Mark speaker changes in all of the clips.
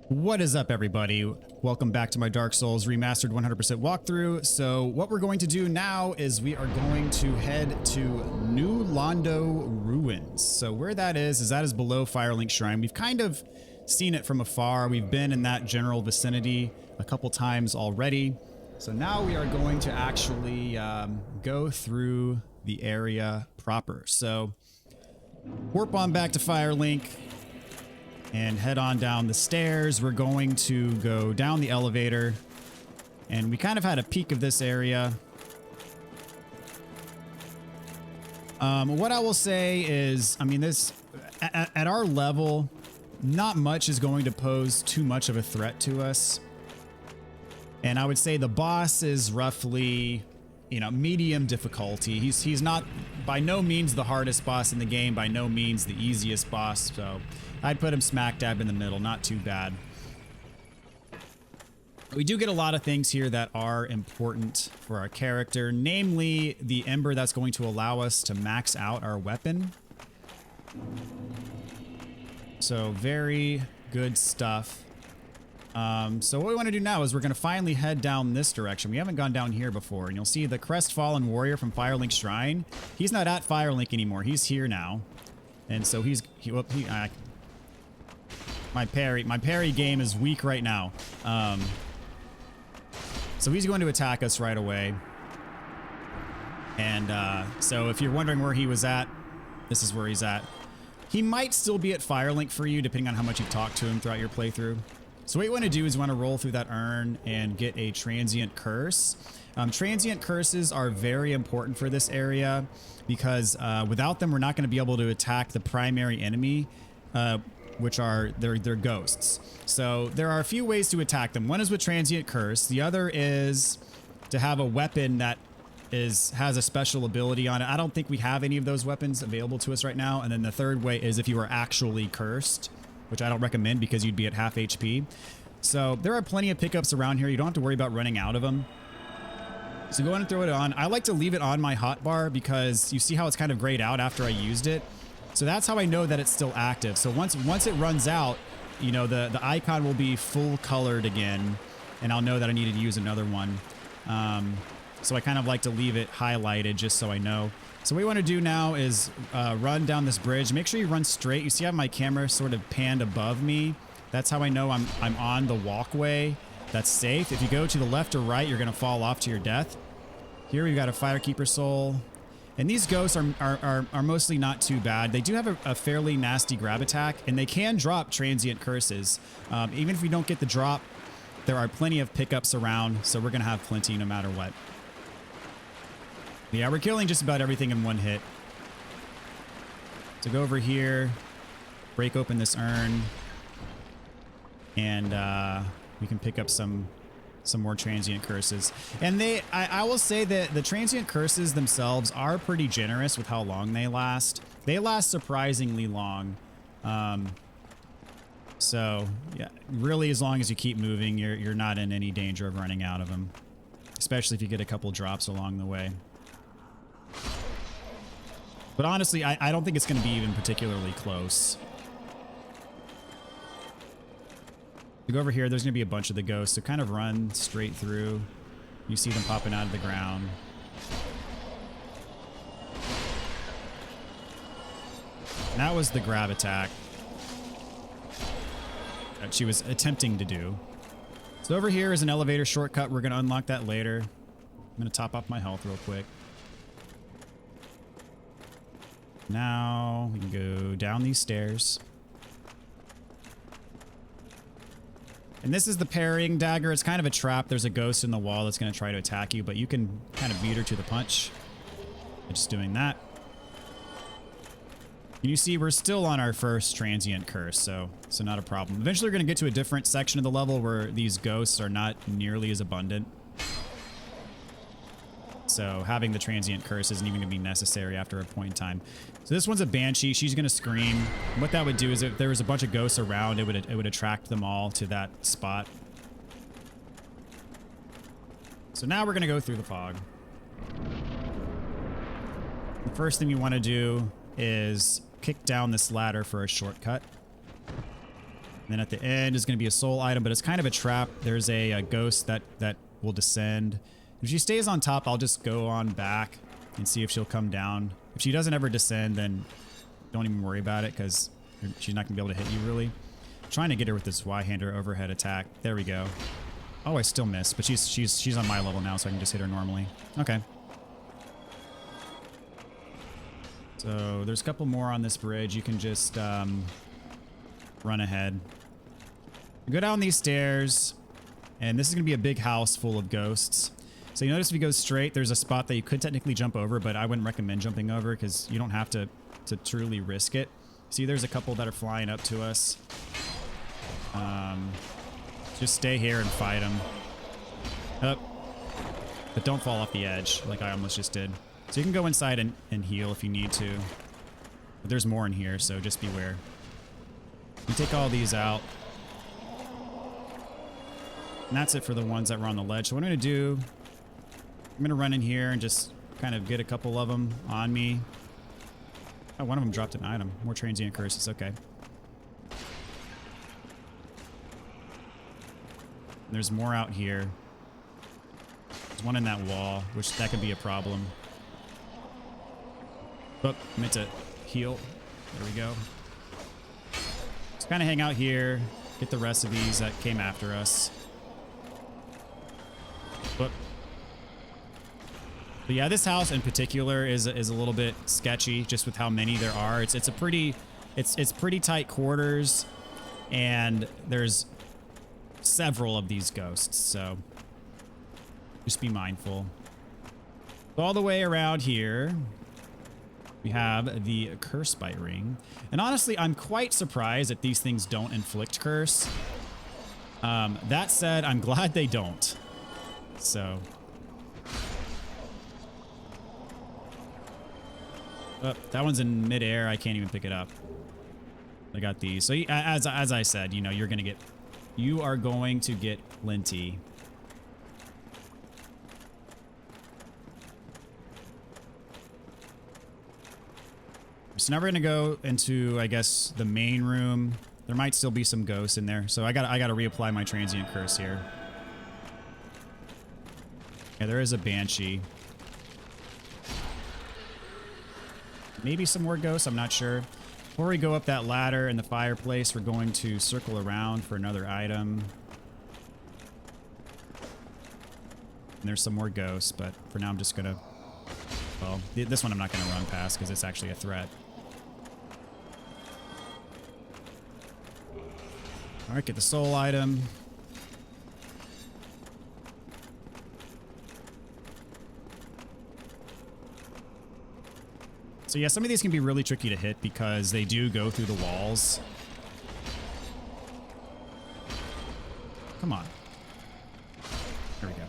Speaker 1: What is up, everybody? Welcome back to my Dark Souls Remastered 100% walkthrough. So what we're going to do now is we are going to head to New Londo Ruins. So where that is below Firelink Shrine. We've kind of seen it from afar. We've been in that general vicinity a couple times already. So now we are going to actually go through the area proper. So warp on back to Firelink and head on down the stairs. We're going to go down the elevator, and we kind of had a peek of this area. What I will say is, I mean, this at our level, not much is going to pose too much of a threat to us. And I would say the boss is roughly, you know, medium difficulty. He's not by no means the hardest boss in the game, by no means the easiest boss. So I'd put him smack dab in the middle, not too bad. We do get a lot of things here that are important for our character, namely the ember that's going to allow us to max out our weapon. So very good stuff. So what we want to do now is we're going to finally head down this direction. We haven't gone down here before, and you'll see the crestfallen warrior from Firelink Shrine. He's not at Firelink anymore. He's here now. And so my parry game is weak right now. So he's going to attack us right away. And so if you're wondering where he was at, this is where he's at. He might still be at Firelink for you, depending on how much you've talked to him throughout your playthrough. So what you want to do is you want to roll through that urn and get a transient curse. Transient curses are very important for this area because without them, we're not going to be able to attack the primary enemy, which are they're ghosts. So there are a few ways to attack them. One is with transient curse. The other is to have a weapon that has a special ability on it. I don't think we have any of those weapons available to us right now. And then the third way is if you are actually cursed, which I don't recommend because you'd be at half HP. So there are plenty of pickups around here. You don't have to worry about running out of them. So go ahead and throw it on. I like to leave it on my hotbar because you see how it's kind of grayed out after I used it. So that's how I know that it's still active. So once it runs out, you know, the icon will be full colored again, and I'll know that I needed to use another one. So I kind of like to leave it highlighted just so I know. So what we want to do now is run down this bridge. Make sure you run straight. You see how my camera sort of panned above me? That's how I know I'm on the walkway. That's safe. If you go to the left or right, you're going to fall off to your death. Here we've got a Firekeeper soul. And these ghosts are mostly not too bad. They do have a fairly nasty grab attack, and they can drop transient curses. Even if we don't get the drop, there are plenty of pickups around, so we're going to have plenty no matter what. Yeah, we're killing just about everything in one hit. So go over here, break open this urn, and we can pick up some more transient curses. And I will say that the transient curses themselves are pretty generous with how long they last. They last surprisingly long. So yeah, really, as long as you keep moving, you're not in any danger of running out of them, especially if you get a couple drops along the way. But honestly, I don't think it's going to be even particularly close. You go over here, there's going to be a bunch of the ghosts, so kind of run straight through. You see them popping out of the ground. And that was the grab attack that she was attempting to do. So over here is an elevator shortcut. We're going to unlock that later. I'm going to top off my health real quick. Now we can go down these stairs. And this is the parrying dagger. It's kind of a trap. There's a ghost in the wall that's going to try to attack you, but you can kind of beat her to the punch by just doing that. And you see we're still on our first transient curse, so not a problem. Eventually we're going to get to a different section of the level where these ghosts are not nearly as abundant. So having the transient curse isn't even going to be necessary after a point in time. So this one's a banshee. She's going to scream. What that would do is if there was a bunch of ghosts around, it would attract them all to that spot. So now we're going to go through the fog. The first thing you want to do is kick down this ladder for a shortcut. And then at the end is going to be a soul item, but it's kind of a trap. There's a ghost that will descend. If she stays on top, I'll just go on back and see if she'll come down. If she doesn't ever descend, then don't even worry about it because she's not going to be able to hit you really. I'm trying to get her with this Y-hander overhead attack. There we go. Oh, I still miss, but she's on my level now, so I can just hit her normally. Okay. So there's a couple more on this bridge. You can just run ahead. Go down these stairs, and this is going to be a big house full of ghosts. So you notice if you go straight, there's a spot that you could technically jump over, but I wouldn't recommend jumping over because you don't have to truly risk it. See, there's a couple that are flying up to us. Just stay here and fight them. Up. But don't fall off the edge like I almost just did. So you can go inside and heal if you need to. But there's more in here, so just beware. You take all these out. And that's it for the ones that were on the ledge. So what I'm going to do, I'm going to run in here and just kind of get a couple of them on me. Oh, one of them dropped an item. More transient curses. Okay. There's more out here. There's one in that wall, which that could be a problem. Oh, I meant to heal. There we go. Just kind of hang out here. Get the rest of these that came after us. But yeah, this house in particular is a little bit sketchy, just with how many there are. It's pretty tight quarters, and there's several of these ghosts, so just be mindful. All the way around here, we have the curse bite ring, and honestly, I'm quite surprised that these things don't inflict curse. That said, I'm glad they don't. So. Oh, that one's in midair. I can't even pick it up. I got these. So as I said, you know, you are going to get plenty. So now we're gonna go into, I guess, the main room. There might still be some ghosts in there, so I gotta reapply my transient curse here. Yeah, there is a banshee. Maybe some more ghosts, I'm not sure. Before we go up that ladder in the fireplace, we're going to circle around for another item. And there's some more ghosts, but for now I'm just gonna... Well, this one I'm not gonna run past because it's actually a threat. Alright, get the soul item. So yeah, some of these can be really tricky to hit because they do go through the walls. Come on. There we go.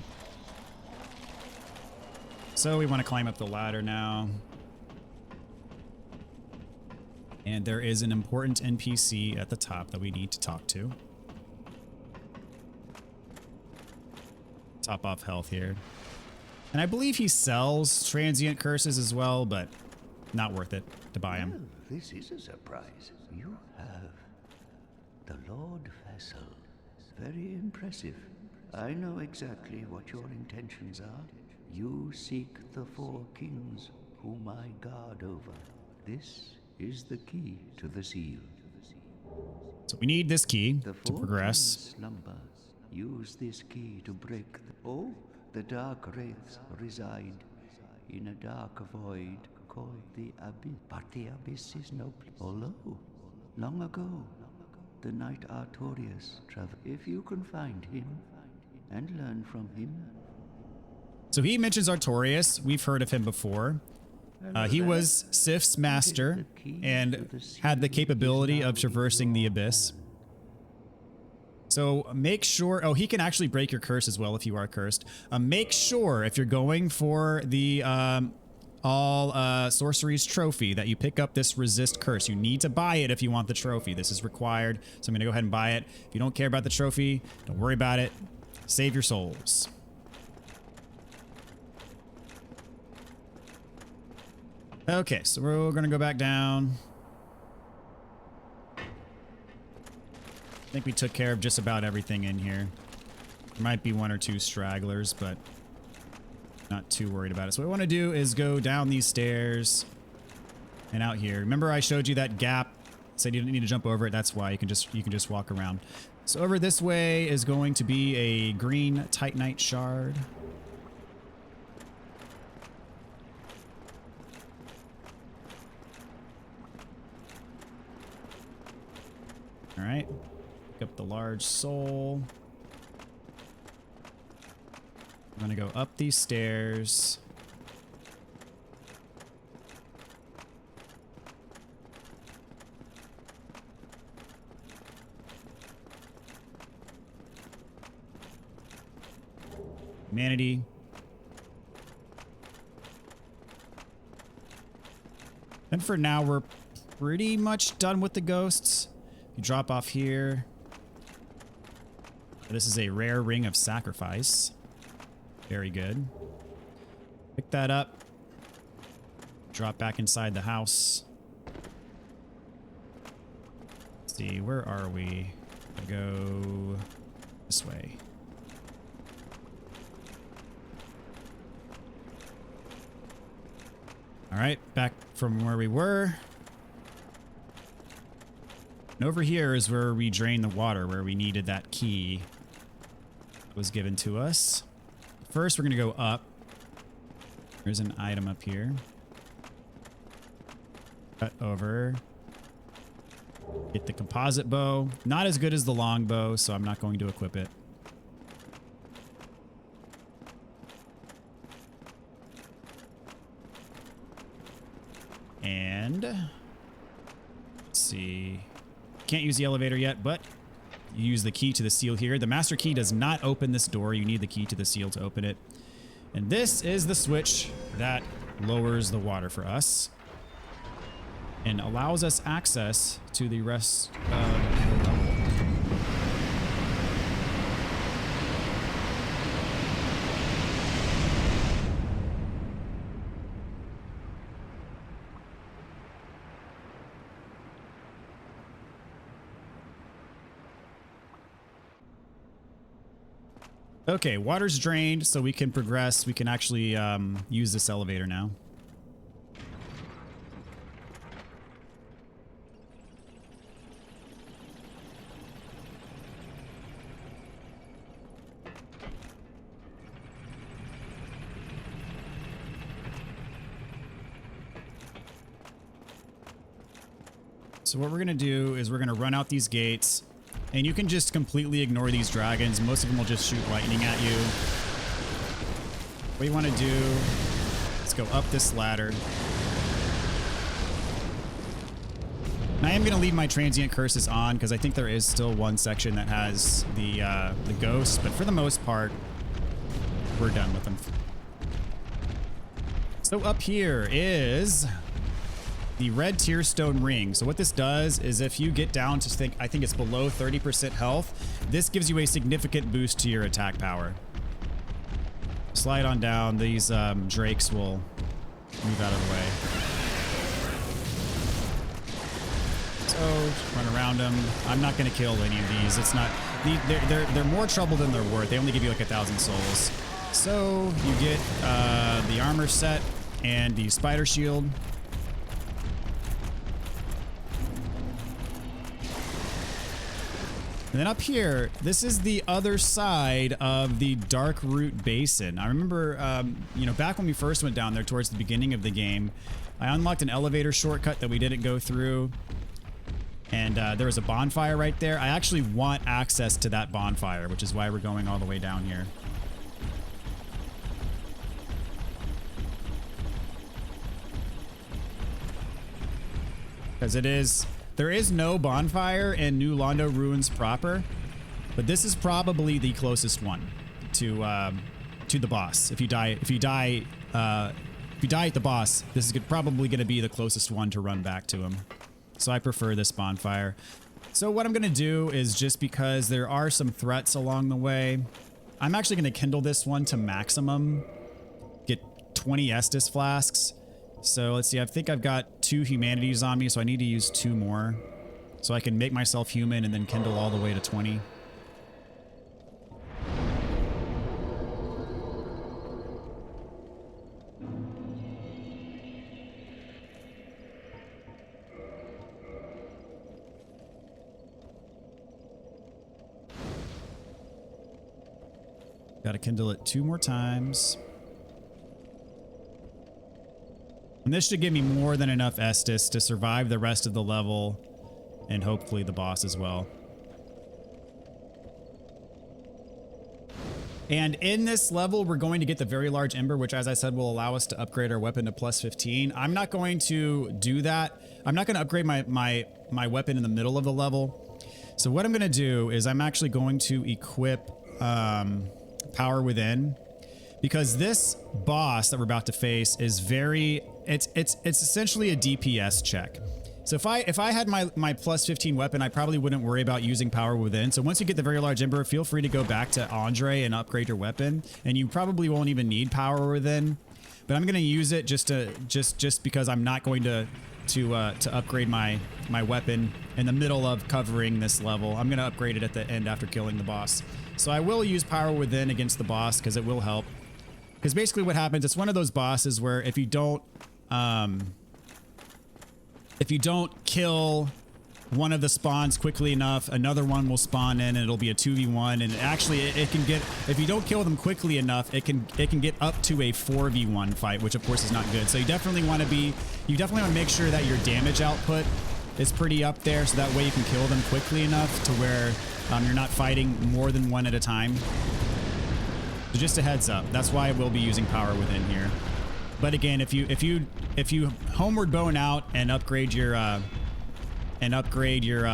Speaker 1: So we want to climb up the ladder now. And there is an important NPC at the top that we need to talk to. Top off health here. And I believe he sells transient curses as well, but not worth it to buy him.
Speaker 2: Well, this is a surprise. You have the Lord Vessel. Very impressive. I know exactly what your intentions are. You seek the four kings whom I guard over. This is the key to the seal.
Speaker 1: So we need this key
Speaker 2: The
Speaker 1: to
Speaker 2: four
Speaker 1: progress.
Speaker 2: kings slumber. Use this key to break the dark wraiths reside in a dark void called the Abyss. But the Abyss is no place. Although, long ago, the knight Artorius traveled. If you can find him and learn from him.
Speaker 1: So he mentions Artorius. We've heard of him before. He was Sif's master and had the capability of traversing the Abyss. So make sure... Oh, he can actually break your curse as well if you are cursed. Make sure if you're going for the all sorceries trophy that you pick up this resist curse. You need to buy it if you want the trophy. This is required. So I'm going to go ahead and buy it. If you don't care about the trophy, don't worry about it. Save your souls. Okay, so we're going to go back down. think we took care of just about everything in here. There might be one or two stragglers, but not too worried about it. So what I want to do is go down these stairs and out here. Remember I showed you that gap? Said you didn't need to jump over it. That's why you can just walk around. So over this way is going to be a green Titanite shard. All right. Pick up the large soul. I'm gonna go up these stairs. Humanity. And for now, we're pretty much done with the ghosts. You drop off here. This is a rare ring of sacrifice. Very good. Pick that up. Drop back inside the house. Let's see, where are we? Go this way. All right, back from where we were. And over here is where we drain the water, where we needed that key that was given to us. First, we're going to go up. There's an item up here. Cut over. Get the composite bow. Not as good as the long bow, so I'm not going to equip it. And let's see. Can't use the elevator yet, but you use the key to the seal here. The master key does not open this door. You need the key to the seal to open it. And this is the switch that lowers the water for us and allows us access to the rest of the level. Okay, water's drained, so we can progress. We can actually use this elevator now. So what we're going to do is we're going to run out these gates. And you can just completely ignore these dragons. Most of them will just shoot lightning at you. What you want to do is go up this ladder. And I am going to leave my transient curses on because I think there is still one section that has the ghosts. But for the most part, we're done with them. So up here is the red tearstone ring. So what this does is if you get down to I think it's below 30% health, this gives you a significant boost to your attack power. Slide on down. These drakes will move out of the way. So just run around them. I'm not going to kill any of these. It's not. They're more trouble than they're worth. They only give you like 1,000 souls. So you get the armor set and the spider shield. And then up here, this is the other side of the Dark Root Basin. I remember, you know, back when we first went down there towards the beginning of the game, I unlocked an elevator shortcut that we didn't go through. And there was a bonfire right there. I actually want access to that bonfire, which is why we're going all the way down here. Because there is no bonfire in New Londo Ruins proper, but this is probably the closest one to the boss. If you die at the boss, this is probably going to be the closest one to run back to him. So I prefer this bonfire. So what I'm going to do is, just because there are some threats along the way, I'm actually going to kindle this one to maximum, get 20 Estus flasks. So let's see, I think I've got 2 humanities on me, so I need to use 2 more. so I can make myself human and then kindle all the way to 20. Got to kindle it 2 more times. And this should give me more than enough Estus to survive the rest of the level and hopefully the boss as well. And in this level, we're going to get the very large ember, which, as I said, will allow us to upgrade our weapon to plus 15. I'm not going to do that. I'm not going to upgrade my weapon in the middle of the level. So what I'm going to do is I'm actually going to equip Power Within, because this boss that we're about to face is very, it's essentially a DPS check. So if I had my plus 15 weapon, I probably wouldn't worry about using Power Within. So once you get the very large ember, feel free to go back to Andre and upgrade your weapon, and you probably won't even need Power Within. But I'm going to use it just because I'm not going to upgrade my weapon in the middle of covering this level. I'm going to upgrade it at the end after killing the boss. So I will use Power Within against the boss because it will help. Because basically what happens, it's one of those bosses where if you don't kill one of the spawns quickly enough, another one will spawn in and it'll be a 2v1. And actually it can get, if you don't kill them quickly enough, it can get up to a 4v1 fight, which of course is not good. So you definitely want to make sure that your damage output is pretty up there, so that way you can kill them quickly enough to where you're not fighting more than one at a time. So just a heads up, that's why I will be using Power Within here. But again, if you homeward bone out and upgrade your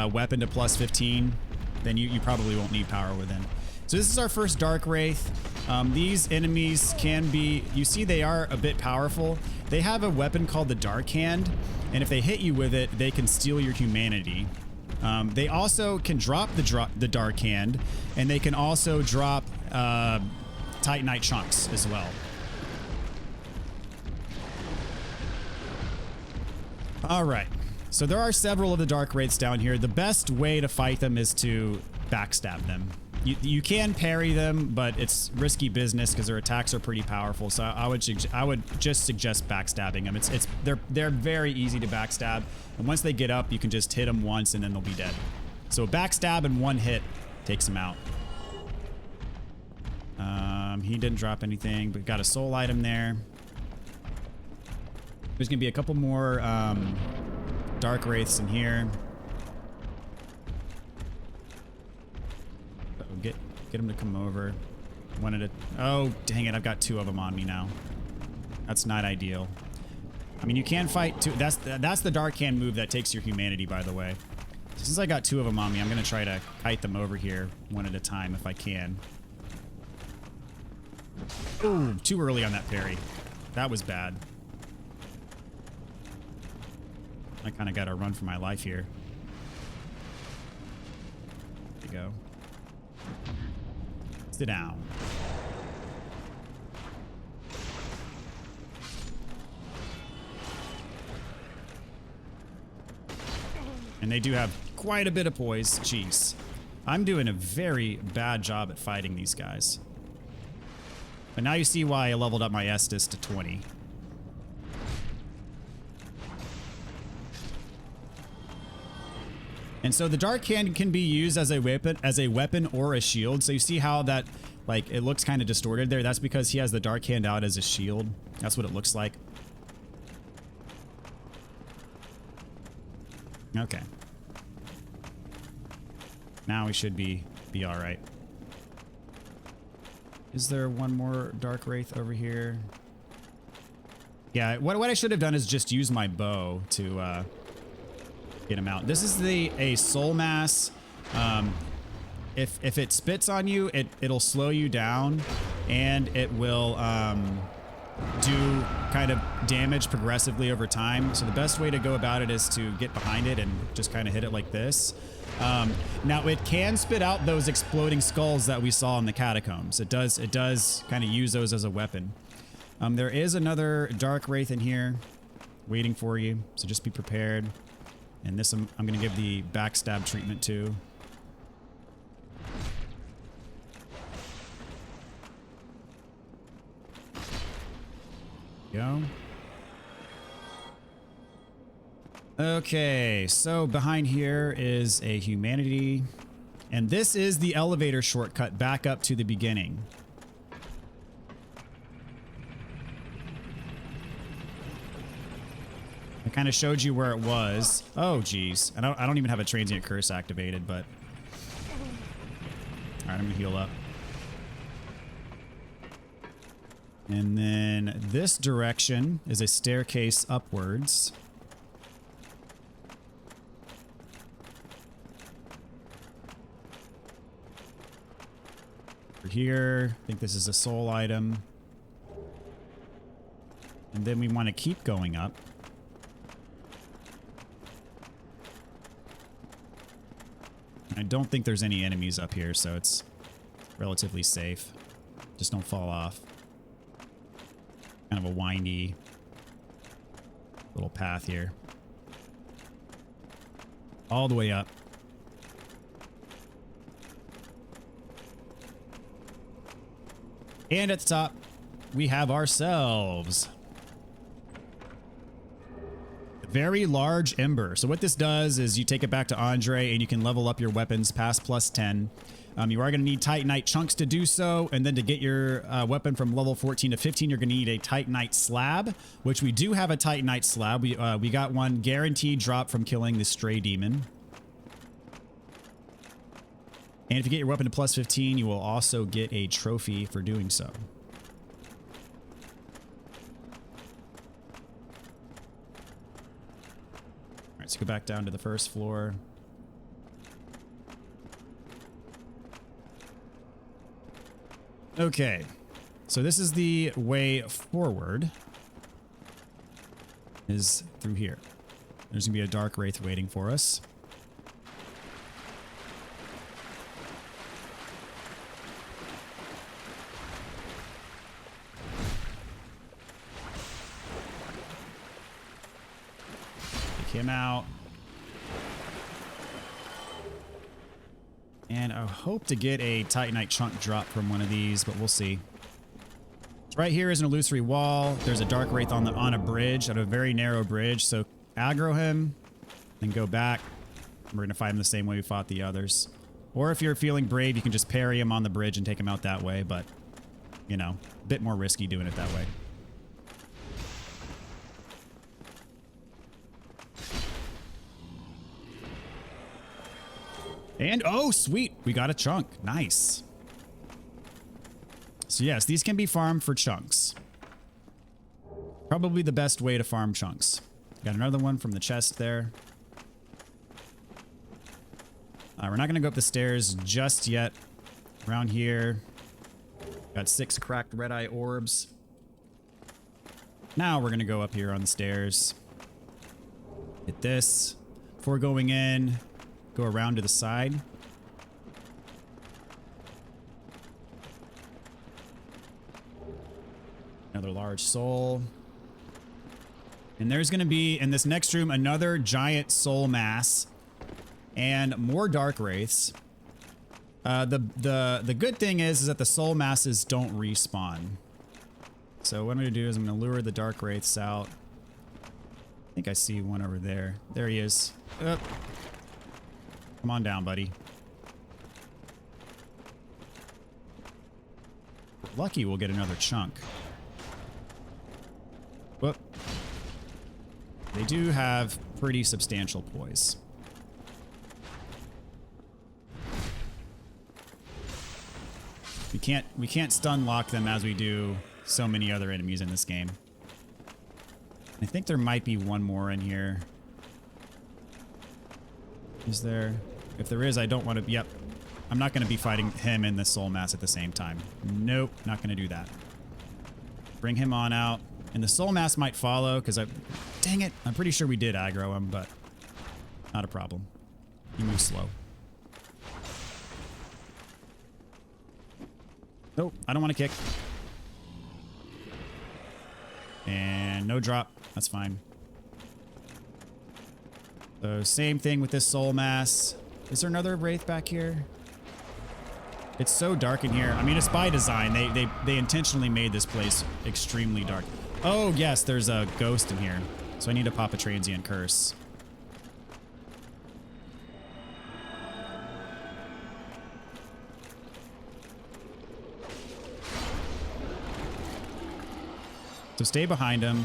Speaker 1: weapon to plus 15, then you probably won't need Power Within. So this is our first Dark Wraith. These enemies can be, you see they are a bit powerful. They have a weapon called the Dark Hand, and if they hit you with it, they can steal your humanity. They also can drop the Dark Hand, and they can also drop Titanite chunks as well. All right, so there are several of the Dark Wraiths down here. The best way to fight them is to backstab them. You can parry them, but it's risky business because their attacks are pretty powerful. So I would just suggest backstabbing them. They're very easy to backstab, and once they get up, you can just hit them once and then they'll be dead. So a backstab and one hit takes them out. He didn't drop anything, but got a soul item there. There's gonna be a couple more Dark Wraiths in here. Get him to come over. Oh, dang it. I've got 2 of them on me now. That's not ideal. I mean, you can fight 2. That's the Dark Hand move that takes your humanity, by the way. Since I got 2 of them on me, I'm going to try to kite them over here one at a time if I can. Ooh, too early on that parry. That was bad. I kind of got to run for my life here. There you go. Sit down. And they do have quite a bit of poise. Jeez. I'm doing a very bad job at fighting these guys. But now you see why I leveled up my Estus to 20. And so the Dark Hand can be used as a weapon or a shield. So you see how that, like, it looks kind of distorted there. That's because he has the Dark Hand out as a shield. That's what it looks like. Okay. Now we should be all right. Is there one more Dark Wraith over here? Yeah, what I should have done is just use my bow to get him out. This is a soul mass. If it spits on you, it'll slow you down, and it will do kind of damage progressively over time. So the best way to go about it is to get behind it and just kind of hit it like this. Now it can spit out those exploding skulls that we saw in the catacombs. It does kind of use those as a weapon. There is another Dark Wraith in here waiting for you, so just be prepared. And this I'm going to give the backstab treatment to. Go. Okay, so behind here is a humanity. And this is the elevator shortcut back up to the beginning. I kind of showed you where it was. Oh, geez. I don't even have a transient curse activated, but... Alright, I'm going to heal up. And then this direction is a staircase upwards. Over here, I think this is a soul item. And then we want to keep going up. I don't think there's any enemies up here, so it's relatively safe. Just don't fall off. Kind of a windy little path here. All the way up. And at the top, we have ourselves a very large ember. So what this does is you take it back to Andre and you can level up your weapons past +10. You are going to need Titanite chunks to do so. And then to get your weapon from level 14 to 15, you're going to need a Titanite slab, which we do have a Titanite slab. We got one guaranteed drop from killing the stray demon. And if you get your weapon to +15, you will also get a trophy for doing so. All right, so go back down to the first floor. Okay, so this is the way forward. Is through here. There's gonna be a dark wraith waiting for us. Him out. And I hope to get a Titanite chunk drop from one of these, but we'll see. So right here is an illusory wall. There's a dark wraith on a bridge, on a very narrow bridge. So aggro him, then go back. We're gonna fight him the same way we fought the others. Or if you're feeling brave, you can just parry him on the bridge and take him out that way, but you know, a bit more risky doing it that way. And, oh, sweet. We got a chunk. Nice. So, yes, these can be farmed for chunks. Probably the best way to farm chunks. Got another one from the chest there. We're not going to go up the stairs just yet. Around here. Got 6 cracked red-eye orbs. Now we're going to go up here on the stairs. Hit this. Before going in... Go around to the side. Another large soul. And there's going to be, in this next room, another giant soul mass. And more dark wraiths. The good thing is that the soul masses don't respawn. So what I'm going to do is I'm going to lure the dark wraiths out. I think I see one over there. There he is. Come on down, buddy. Lucky we'll get another chunk. Whoop. They do have pretty substantial poise. We can't stun lock them as we do so many other enemies in this game. I think there might be one more in here. Is there? If there is, I don't want to... Yep. I'm not going to be fighting him and the soul mass at the same time. Nope. Not going to do that. Bring him on out. And the soul mass might follow because I... Dang it. I'm pretty sure we did aggro him, but... Not a problem. He moves slow. Nope. I don't want to kick. And no drop. That's fine. So same thing with this soul mass. Is there another wraith back here? It's so dark in here. I mean, it's by design. They intentionally made this place extremely dark. Oh yes, there's a ghost in here. So I need to pop a transient curse. So stay behind him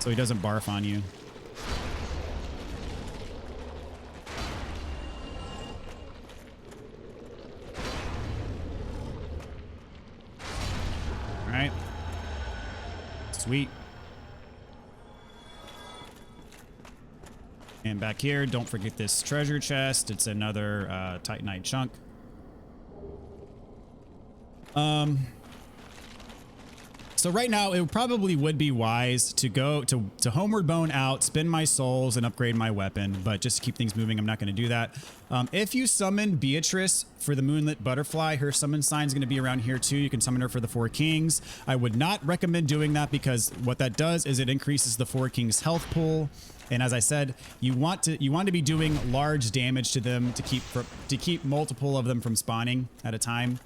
Speaker 1: so he doesn't barf on you. All right. Sweet. And back here, don't forget this treasure chest. It's another Titanite chunk. So right now, it probably would be wise to go to Homeward Bone out, spend my souls, and upgrade my weapon. But just to keep things moving, I'm not going to do that. If you summon Beatrice for the Moonlit Butterfly, her summon sign is going to be around here too. You can summon her for the Four Kings. I would not recommend doing that because what that does is it increases the Four Kings health pool. And as I said, you want to be doing large damage to them to keep multiple of them from spawning at a time.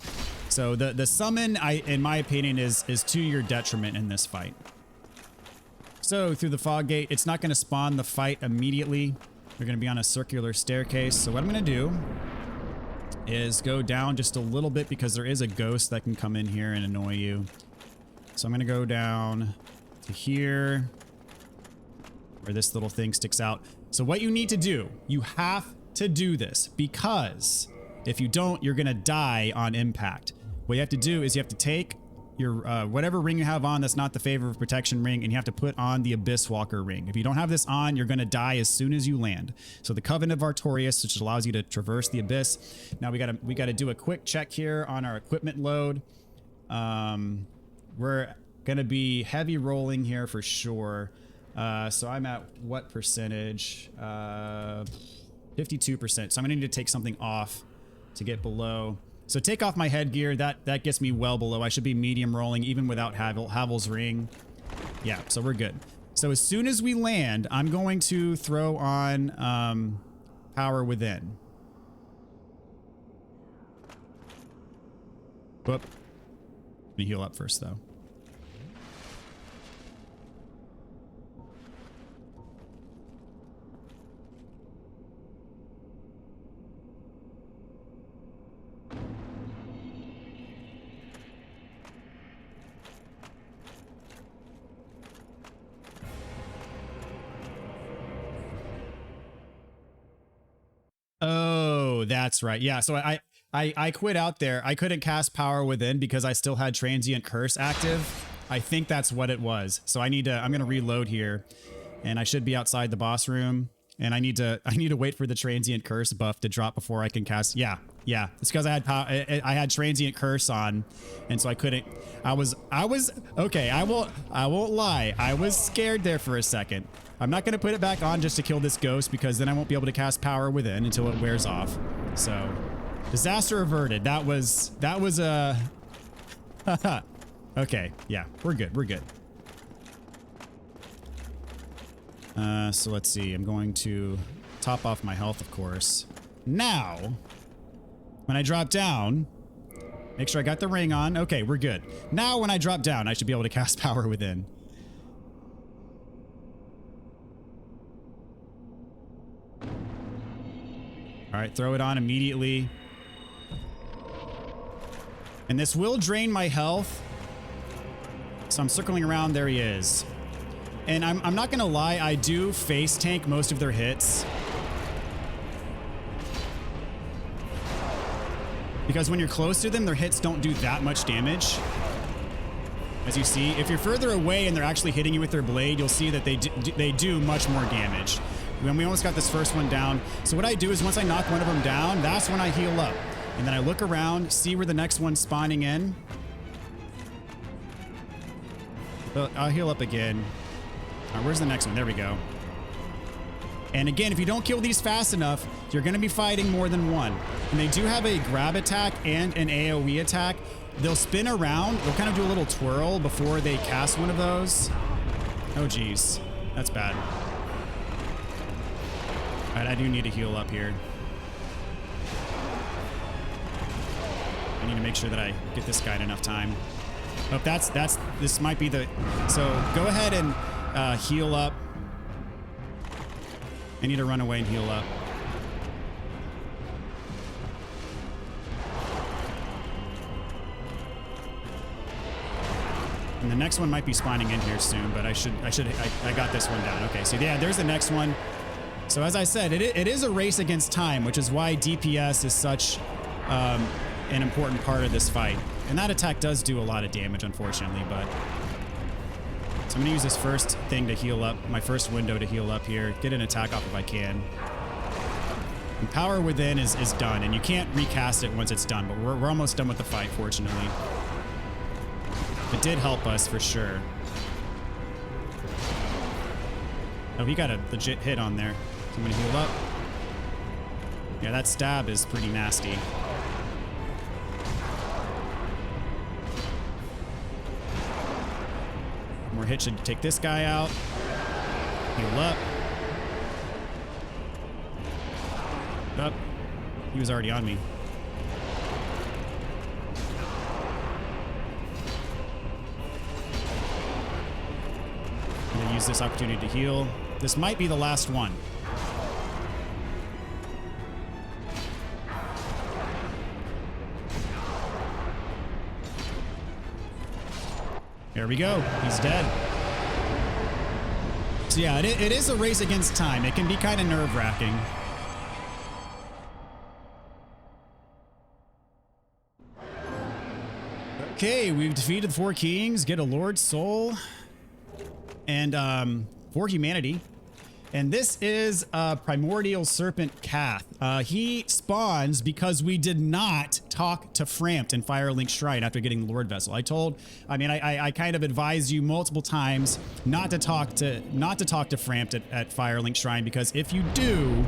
Speaker 1: So the summon, in my opinion, is to your detriment in this fight. So through the fog gate, it's not going to spawn the fight immediately. We're going to be on a circular staircase. So what I'm going to do is go down just a little bit because there is a ghost that can come in here and annoy you. So I'm going to go down to here where this little thing sticks out. So what you need to do, you have to do this because if you don't, you're going to die on impact. What you have to do is you have to take your whatever ring you have on that's not the Favor of Protection ring, and you have to put on the Abyss Walker ring. If you don't have this on, you're going to die as soon as you land. So the Covenant of Artorias, which allows you to traverse the Abyss. Now we gotta do a quick check here on our equipment load. We're going to be heavy rolling here for sure. So I'm at what percentage? 52%. So I'm going to need to take something off to get below. So take off my headgear. That gets me well below. I should be medium rolling even without Havel's ring. Yeah, so we're good. So as soon as we land, I'm going to throw on Power Within. Whoop. Let me heal up first though. Oh, that's right. Yeah, so I quit out there. I couldn't cast Power Within because I still had Transient Curse active. I think that's what it was. So I'm going to reload here and I should be outside the boss room and I need to wait for the Transient Curse buff to drop before I can cast. Yeah. It's because I had Transient Curse on and so I couldn't. I was okay. I won't lie. I was scared there for a second. I'm not going to put it back on just to kill this ghost because then I won't be able to cast Power Within until it wears off. So, disaster averted. That was a... Okay, yeah, we're good. So let's see. I'm going to top off my health, of course. Now, when I drop down, make sure I got the ring on. Okay, we're good. Now, when I drop down, I should be able to cast Power Within. All right, throw it on immediately. And this will drain my health. So I'm circling around. There he is. And I'm not going to lie. I do face tank most of their hits. Because when you're close to them, their hits don't do that much damage. As you see, if you're further away and they're actually hitting you with their blade, you'll see that they do much more damage. When we almost got this first one down. So what I do is once I knock one of them down, that's when I heal up. And then I look around, see where the next one's spawning in. I'll heal up again. Where's the next one? There we go. And again, if you don't kill these fast enough, you're going to be fighting more than one. And they do have a grab attack and an AoE attack. They'll spin around. They'll kind of do a little twirl before they cast one of those. Oh, geez. That's bad. All right, I do need to heal up here. I need to make sure that I get this guy in enough time. Oh, this might be the, so go ahead and heal up. I need to run away and heal up. And the next one might be spawning in here soon, but I got this one down. Okay, so yeah, there's the next one. So as I said, it is a race against time, which is why DPS is such an important part of this fight. And that attack does do a lot of damage, unfortunately, but... So I'm gonna use this first thing to heal up, my first window to heal up here, get an attack off if I can. And Power Within is done, and you can't recast it once it's done, but we're almost done with the fight, fortunately. It did help us for sure. Oh, he got a legit hit on there. So I'm gonna heal up. Yeah, that stab is pretty nasty. More hit should take this guy out. Heal up. Up. He was already on me. I'm gonna use this opportunity to heal. This might be the last one. There we go. He's dead. So yeah, it is a race against time. It can be kind of nerve-wracking. Okay, we've defeated the 4 kings, get a Lord Soul, and for humanity. And this is Primordial Serpent Cath. He spawns because we did not talk to Frampt in Firelink Shrine after getting the Lord Vessel. I kind of advised you multiple times not to talk to Frampt at Firelink Shrine, because if you do,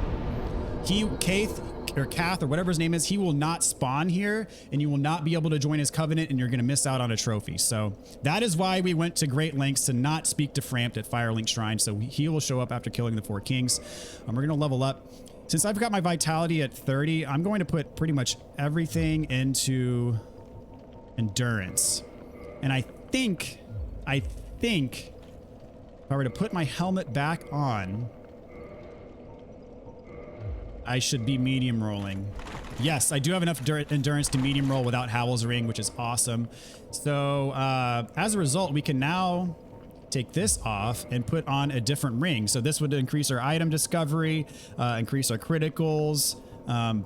Speaker 1: Cath or whatever his name is, he will not spawn here, and you will not be able to join his covenant, and you're going to miss out on a trophy. So that is why we went to great lengths to not speak to Frampt at Firelink Shrine. So he will show up after killing the 4 kings. We're going to level up. Since I've got my vitality at 30, I'm going to put pretty much everything into endurance. And I think if I were to put my helmet back on, I should be medium rolling. Yes, I do have enough endurance to medium roll without Howl's Ring, which is awesome. So as a result, we can now take this off and put on a different ring. So this would increase our item discovery, increase our criticals,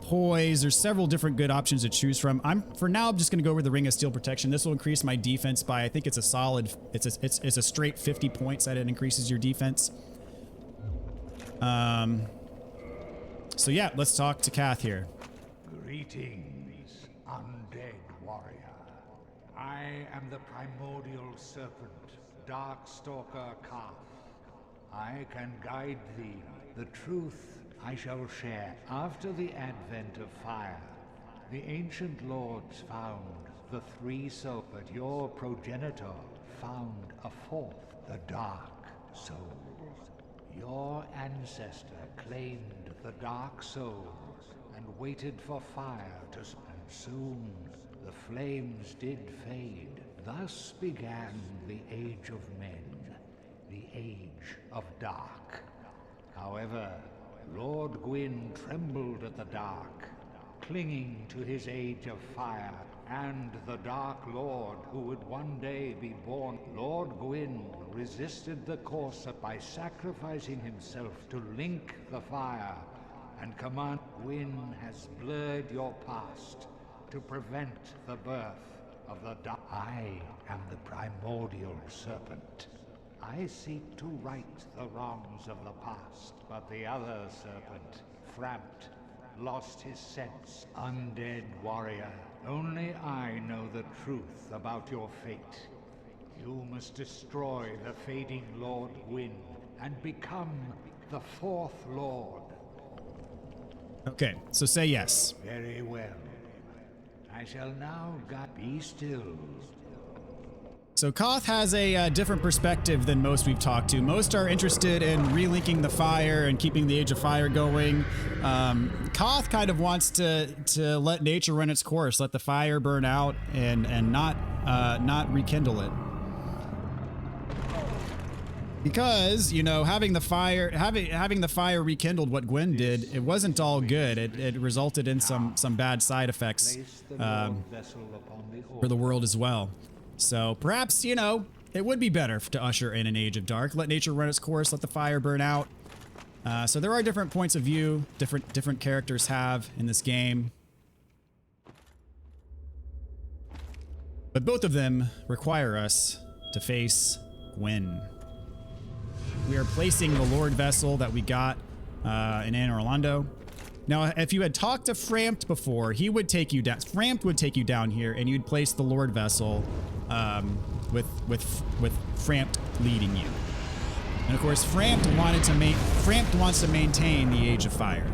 Speaker 1: poise. There's several different good options to choose from. For now, I'm just going to go over the Ring of Steel Protection. This will increase my defense by, I think it's a solid, it's a straight 50 points that it increases your defense. So yeah, let's talk to Cath here.
Speaker 3: Greetings, undead warrior. I am the primordial serpent, Darkstalker Cath. I can guide thee. The truth I shall share. After the advent of fire, the ancient lords found the 3 souls, but your progenitor found a 4th, the Dark Souls. Your ancestor claimed the Dark Souls and waited for fire to... And soon the flames did fade. Thus began the Age of Men, the Age of Dark. However, Lord Gwyn trembled at the dark, clinging to his Age of Fire, and the Dark Lord who would one day be born. Lord Gwyn resisted the course by sacrificing himself to link the fire and command. Gwyn has blurred your past to prevent the birth of the dark. I am the primordial serpent. I seek to right the wrongs of the past, but the other serpent, Frampt, lost his sense. Undead warrior, only I know the truth about your fate. You must destroy the fading Lord Gwyn and become the 4th Lord.
Speaker 1: Okay, so say yes.
Speaker 3: Very well. I shall now be still.
Speaker 1: So Koth has a different perspective than most we've talked to. Most are interested in relinking the fire and keeping the Age of Fire going. Koth kind of wants to let nature run its course, let the fire burn out and not rekindle it. Because, you know, having the fire rekindled what Gwen did, it wasn't all good. It resulted in some bad side effects for the world as well. So perhaps, you know, it would be better to usher in an Age of Dark. Let nature run its course, let the fire burn out. So there are different points of view different characters have in this game. But both of them require us to face Gwen. We are placing the Lord Vessel that we got in Anor Londo. Now, if you had talked to Frampt before, he would take you down. Frampt would take you down here, and you'd place the Lord Vessel with Frampt leading you. And of course, Frampt wants to maintain the Age of Fire.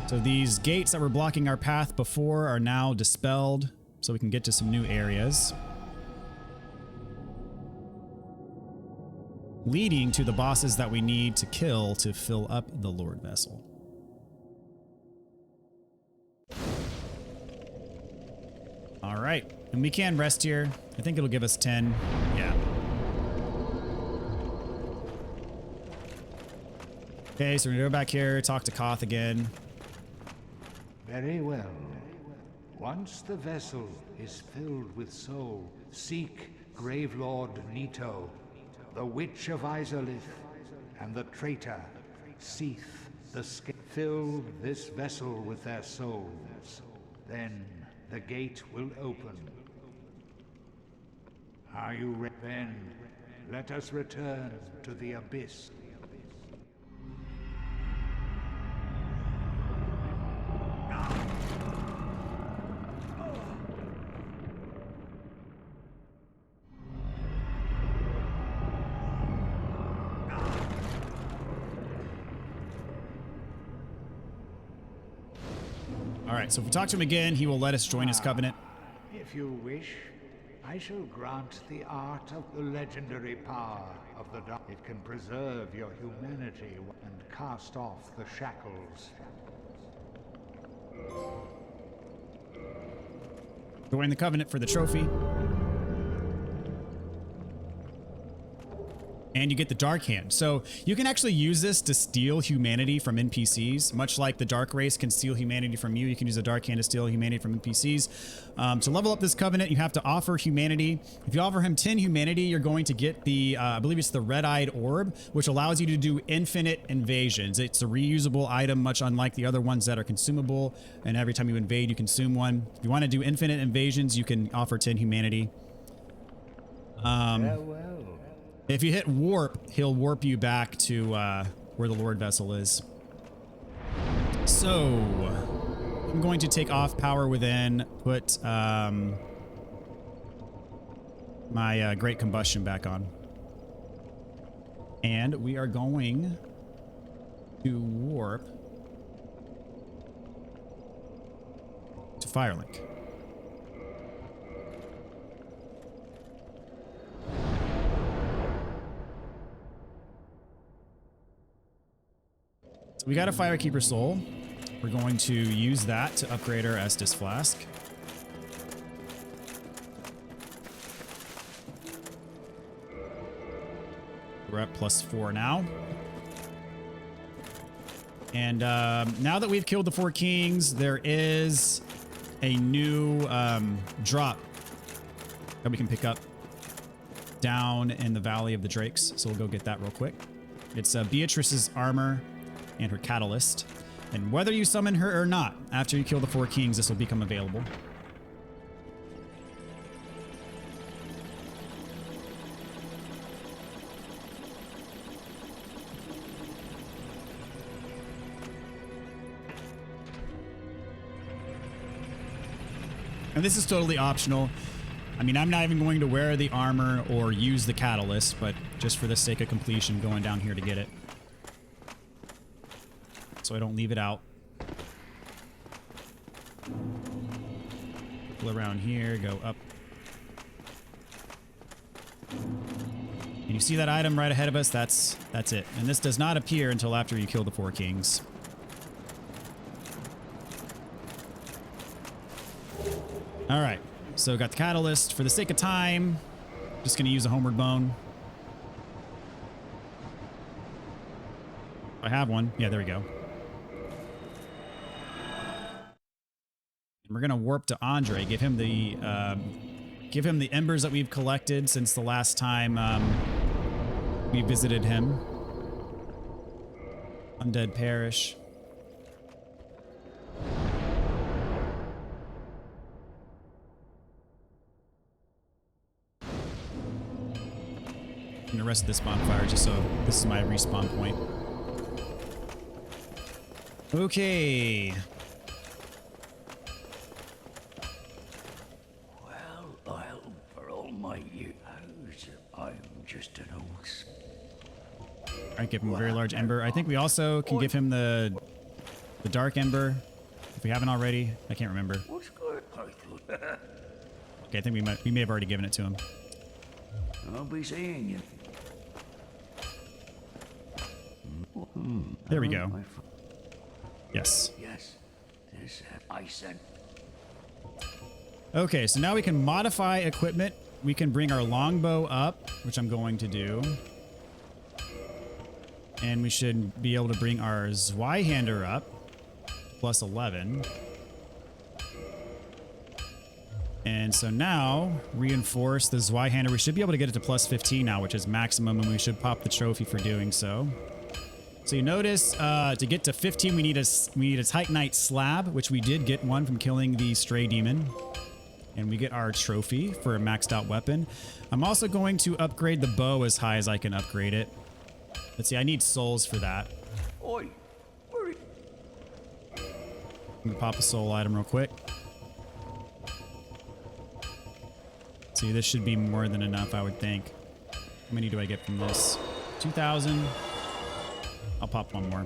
Speaker 1: So these gates that were blocking our path before are now dispelled, so we can get to some new areas, leading to the bosses that we need to kill to fill up the Lord Vessel. All right, and we can rest here. I think it'll give us 10. Yeah. Okay, so we're gonna go back here, talk to Koth again.
Speaker 3: Very well. Once the vessel is filled with soul, seek Gravelord Nito, the Witch of Izalith, and the traitor Seath the Fill this vessel with their souls. Then the gate will open. Are you ready? Then let us return to the Abyss.
Speaker 1: Alright, so if we talk to him again, he will let us join his covenant.
Speaker 3: If you wish, I shall grant the art of the legendary power of the dark. It can preserve your humanity and cast off the shackles.
Speaker 1: Join the covenant for the trophy. And you get the Dark Hand. So you can actually use this to steal humanity from NPCs, much like the Dark Race can steal humanity from you. You can use the Dark Hand to steal humanity from NPCs. To level up this covenant, you have to offer humanity. If you offer him 10 humanity, you're going to get the, I believe it's the Red-Eyed Orb, which allows you to do infinite invasions. It's a reusable item, much unlike the other ones that are consumable. And every time you invade, you consume one. If you want to do infinite invasions, you can offer 10 humanity. If you hit warp, he'll warp you back to where the Lord Vessel is. So, I'm going to take off Power Within, put my Great Combustion back on. And we are going to warp to Firelink. So we got a Firekeeper Soul. We're going to use that to upgrade our Estus Flask. We're at +4 now. And now that we've killed the 4 kings, there is a new drop that we can pick up down in the Valley of the Drakes. So we'll go get that real quick. It's Beatrice's armor and her catalyst. And whether you summon her or not, after you kill the 4 kings, this will become available. And this is totally optional. I mean, I'm not even going to wear the armor or use the catalyst, but just for the sake of completion, going down here to get it. so I don't leave it out. Pull around here, go up. And you see that item right ahead of us? That's it. And this does not appear until after you kill the 4 kings. All right, so got the catalyst. For the sake of time, just gonna use a homeward bone. I have one. Yeah, there we go. And we're gonna warp to Andre. Give him the embers that we've collected since the last time we visited him. Undead Parish. I'm gonna rest this bonfire just so this is my respawn point. Okay.
Speaker 2: Well, I'll for all my years, I'm just an old.
Speaker 1: Alright, give him a very large ember. I think we also can give him the dark ember if we haven't already. I can't remember.
Speaker 2: What's good?
Speaker 1: Okay, I think we may have already given it to him.
Speaker 2: I'll be seeing you.
Speaker 1: There we go. Yes.
Speaker 2: Yes, this I sent.
Speaker 1: Okay, so now we can modify equipment. We can bring our longbow up, which I'm going to do. And we should be able to bring our Zweihander up, plus 11. And so now, reinforce the Zweihander. We should be able to get it to plus 15 now, which is maximum, and we should pop the trophy for doing so. So you notice, to get to 15, we need a Titanite slab, which we did get one from killing the stray demon. And we get our trophy for a maxed out weapon. I'm also going to upgrade the bow as high as I can upgrade it. Let's see, I need souls for that.
Speaker 2: Oi, hurry.
Speaker 1: I'm gonna pop a soul item real quick. See, this should be more than enough, I would think. How many do I get from this? 2,000. I'll pop one more.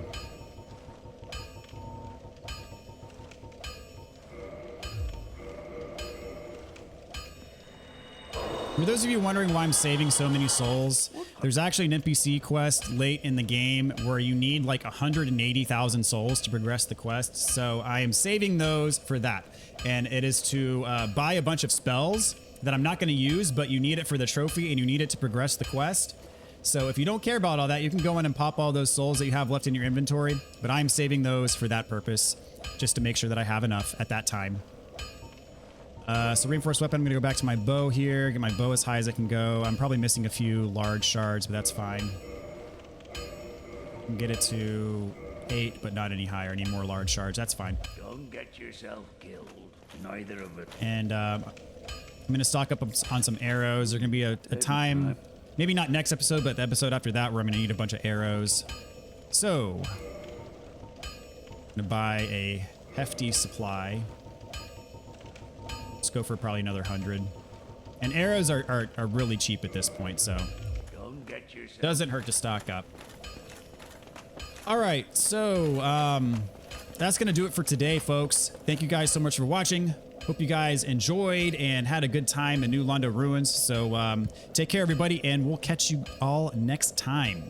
Speaker 1: For those of you wondering why I'm saving so many souls, there's actually an NPC quest late in the game where you need like 180,000 souls to progress the quest. So I am saving those for that. And it is to buy a bunch of spells that I'm not going to use, but you need it for the trophy and you need it to progress the quest. So if you don't care about all that, you can go in and pop all those souls that you have left in your inventory. But I'm saving those for that purpose, just to make sure that I have enough at that time. So reinforced weapon, I'm going to go back to my bow here, get my bow as high as I can go. I'm probably missing a few large shards, but that's fine. I can get it to 8, but not any higher. I need more large shards. That's fine.
Speaker 2: Don't get yourself killed. Neither of it.
Speaker 1: And I'm going to stock up on some arrows. There's going to be a time, maybe not next episode, but the episode after that where I'm going to need a bunch of arrows. So, I'm going to buy a hefty supply. Let's go for probably another 100. And arrows are really cheap at this point, so
Speaker 2: Don't get yourself.
Speaker 1: doesn't hurt to stock up. All right, so that's going to do it for today, folks. Thank you guys so much for watching. Hope you guys enjoyed and had a good time in New Londo Ruins. So take care, everybody, and we'll catch you all next time.